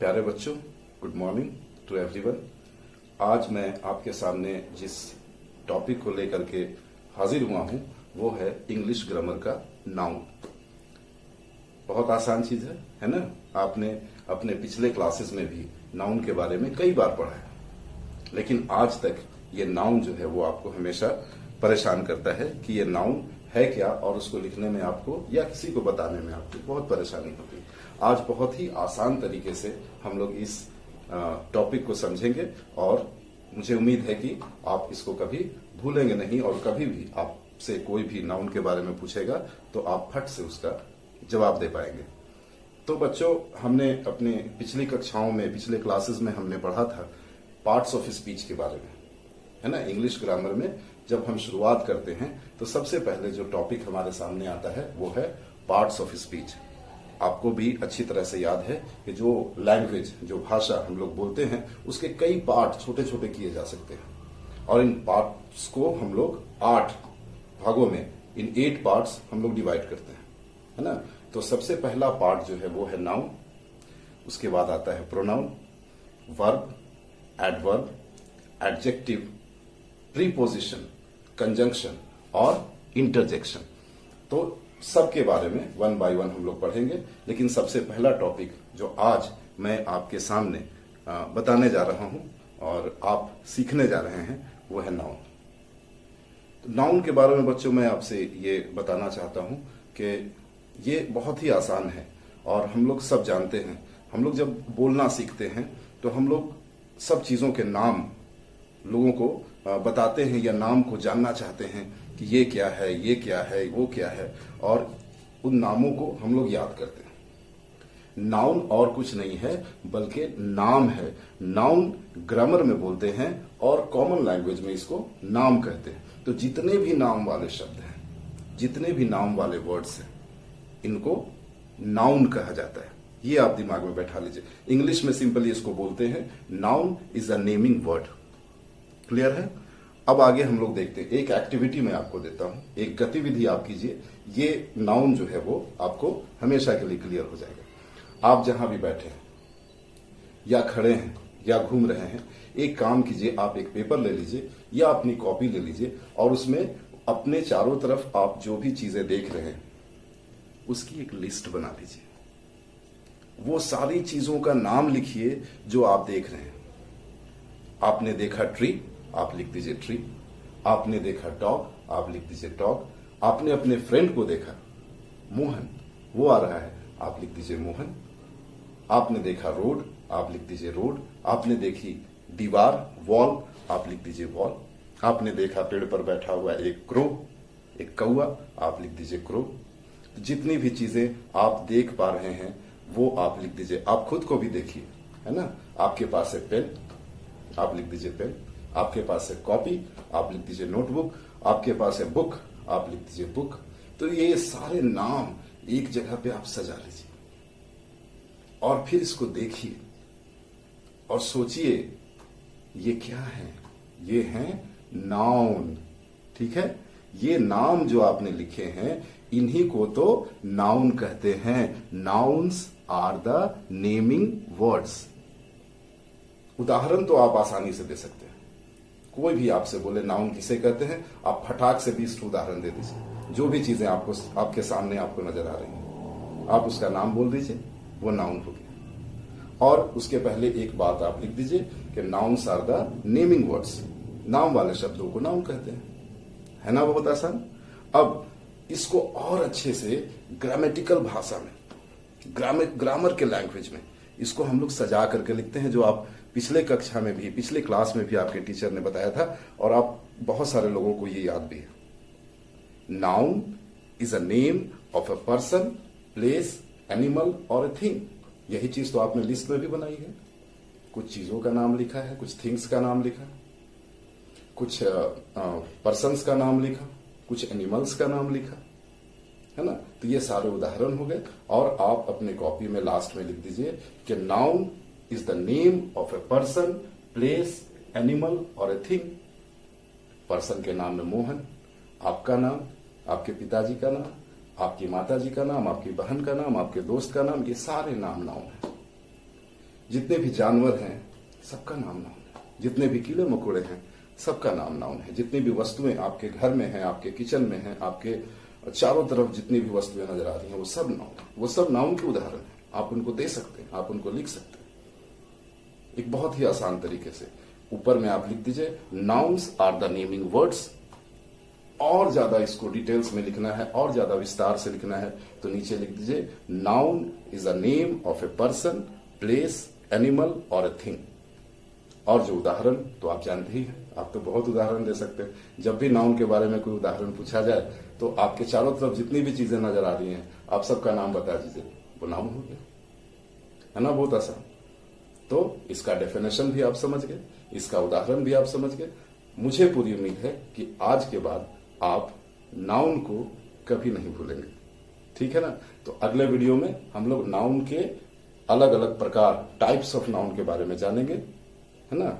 प्यारे बच्चों, good morning to everyone. आज मैं आपके सामने जिस टॉपिक को लेकर के हाजिर हुआ हूं वो है इंग्लिश ग्रामर का नाउन। बहुत आसान चीज है ना। आपने अपने पिछले क्लासेस में भी नाउन के बारे में कई बार पढ़ा है, लेकिन आज तक ये नाउन जो है वो आपको हमेशा परेशान करता है कि ये नाउन है क्या, और उसको लिखने में आपको या किसी को बताने में आपको बहुत परेशानी होती है। आज बहुत ही आसान तरीके से हम लोग इस टॉपिक को समझेंगे और मुझे उम्मीद है कि आप इसको कभी भूलेंगे नहीं, और कभी भी आपसे कोई भी नाउन के बारे में पूछेगा तो आप फट से उसका जवाब दे पाएंगे। तो बच्चों, हमने अपने पिछली कक्षाओं में, पिछले क्लासेस में हमने पढ़ा था पार्ट्स ऑफ स्पीच के बारे में, है ना। इंग्लिश ग्रामर में जब हम शुरुआत करते हैं तो सबसे पहले जो टॉपिक हमारे सामने आता है वो है पार्ट्स ऑफ स्पीच। आपको भी अच्छी तरह से याद है कि जो लैंग्वेज, जो भाषा हम लोग बोलते हैं, उसके कई पार्ट छोटे छोटे किए जा सकते हैं, और इन पार्ट्स को हम लोग 8 भागों में, इन 8 पार्ट्स हम लोग डिवाइड करते हैं, है ना। तो सबसे पहला पार्ट जो है वो है नाउन, उसके बाद आता है pronoun, verb, adverb, adjective, preposition, conjunction और इंटरजेक्शन। तो सबके बारे में 1 बाय 1 हम लोग पढ़ेंगे, लेकिन सबसे पहला टॉपिक जो आज मैं आपके सामने बताने जा रहा हूं और आप सीखने जा रहे हैं वो है नाउन। तो नाउन के बारे में बच्चों मैं आपसे ये बताना चाहता हूं कि ये बहुत ही आसान है और हम लोग सब जानते हैं। हम लोग जब बोलना सीखते हैं तो हम लोग सब चीजों के नाम लोगों को बताते हैं या नाम को जानना चाहते हैं कि ये क्या है, ये क्या है, वो क्या है, और उन नामों को हम लोग याद करते हैं। नाउन और कुछ नहीं है बल्कि नाम है। नाउन ग्रामर में बोलते हैं और कॉमन लैंग्वेज में इसको नाम कहते हैं। तो जितने भी नाम वाले शब्द हैं, जितने भी नाम वाले वर्ड्स हैं, इनको नाउन कहा जाता है। ये आप दिमाग में बैठा लीजिए। इंग्लिश में सिंपली इसको बोलते हैं noun is a naming word. Clear है। अब आगे हम लोग देखते हैं। एक एक्टिविटी मैं आपको देता हूं, एक गतिविधि आप कीजिए। ये नाउन जो है वो आपको हमेशा के लिए क्लियर हो जाएगा। आप जहां भी बैठे हैं या खड़े हैं या घूम रहे हैं, एक काम कीजिए, आप एक पेपर ले लीजिए या अपनी कॉपी ले लीजिए और उसमें अपने चारों तरफ आप जो भी चीजें देख रहे हैं उसकी एक लिस्ट बना लीजिए। वो सारी चीजों का नाम लिखिए जो आप देख रहे हैं। आपने देखा ट्री, आप लिख दीजिए ट्री। आपने देखा डॉग, आप लिख दीजिए डॉग। आपने अपने फ्रेंड को देखा, मोहन, वो आ रहा है, आप लिख दीजिए मोहन। आपने देखा रोड, आप लिख दीजिए रोड। आपने देखी दीवार, वॉल, आप लिख दीजिए वॉल। आपने देखा पेड़ पर बैठा हुआ एक क्रो, एक कौआ, आप लिख दीजिए क्रो। तो जितनी भी चीजें आप देख पा रहे हैं वो आप लिख दीजिए। आप खुद को भी देखिए, है ना। आपके पास है पेन, आप लिख दीजिए पेन। आपके पास है कॉपी, आप लिख दीजिए नोटबुक। आपके पास है बुक, आप लिख दीजिए बुक। तो ये सारे नाम एक जगह पे आप सजा लीजिए और फिर इसको देखिए और सोचिए ये क्या है। ये है नाउन, ठीक है। ये नाम जो आपने लिखे हैं इन्हीं को तो नाउन कहते हैं। Nouns are the naming words. उदाहरण तो आप आसानी से दे सकते हैं। कोई भी आपसे बोले नाउन किसे कहते हैं, आप फटाक से 20 उदाहरण दे दीजिए। जो भी चीजें आपको आपके सामने आपको नजर आ रही हैं, आप उसका नाम बोल दीजिए, वो नाउन हो गया। और उसके पहले एक बात आप लिख दीजिए कि nouns are the naming words. नाम वाले शब्दों को नाउन कहते हैं, है ना। बहुत आसान। अब इसको और अच्छे से ग्रामेटिकल भाषा में, ग्रामर के लैंग्वेज में इसको हम लोग सजा करके लिखते हैं, जो आप पिछले कक्षा में भी, पिछले क्लास में भी आपके टीचर ने बताया था और आप बहुत सारे लोगों को ये याद भी है। Noun is a name of a person, place, animal और अ थिंग। यही चीज तो आपने लिस्ट में भी बनाई है। कुछ चीजों का नाम लिखा है, कुछ थिंग्स का नाम लिखा, कुछ पर्सन्स का नाम लिखा, कुछ एनिमल्स का नाम लिखा, है ना। तो ये सारे उदाहरण हो गए। और आप अपने कॉपी में लास्ट में लिख दीजिए कि noun is the name of a person, place, animal और ए थिंग। पर्सन के नाम में मोहन, आपका नाम, आपके पिताजी का नाम, आपकी माताजी का नाम, आपकी बहन का नाम, आपके दोस्त का नाम, ये सारे नाम नाउन है। जितने भी जानवर हैं सबका नाम नाउन है, जितने भी कीड़े मकोड़े हैं सबका नाम नाउन है, जितनी भी वस्तुएं आपके घर में हैं, आपके किचन में हैं, आपके चारों तरफ जितनी भी वस्तुएं नजर आ रही हैं वो सब नाउन है, वो सब नाउन के उदाहरण है। आप उनको दे सकते हैं, आप उनको लिख सकते हैं एक बहुत ही आसान तरीके से। ऊपर में आप लिख दीजिए nouns are the naming words. और ज्यादा इसको डिटेल्स में लिखना है और ज्यादा विस्तार से लिखना है तो नीचे लिख दीजिए noun is a name of a person, place, animal और ए थिंग। और जो उदाहरण तो आप जानते ही हैं, आप तो बहुत उदाहरण दे सकते हैं। जब भी नाउन के बारे में कोई उदाहरण पूछा जाए तो आपके चारों तरफ जितनी भी चीजें नजर आ रही हैं आप सबका नाम बता दीजिए, वो नाउन हो गया, है ना। बहुत आसान। तो इसका डेफिनेशन भी आप समझ गए, इसका उदाहरण भी आप समझ गए। मुझे पूरी उम्मीद है कि आज के बाद आप नाउन को कभी नहीं भूलेंगे, ठीक है ना। तो अगले वीडियो में हम लोग नाउन के अलग अलग प्रकार, टाइप्स ऑफ नाउन के बारे में जानेंगे, है ना।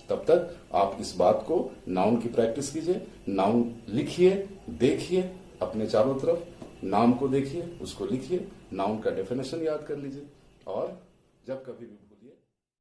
तब तक आप इस बात को, नाउन की प्रैक्टिस कीजिए, नाउन लिखिए, देखिए अपने चारों तरफ, नाम को देखिए, उसको लिखिए, नाउन का डेफिनेशन याद कर लीजिए और जब कभी भी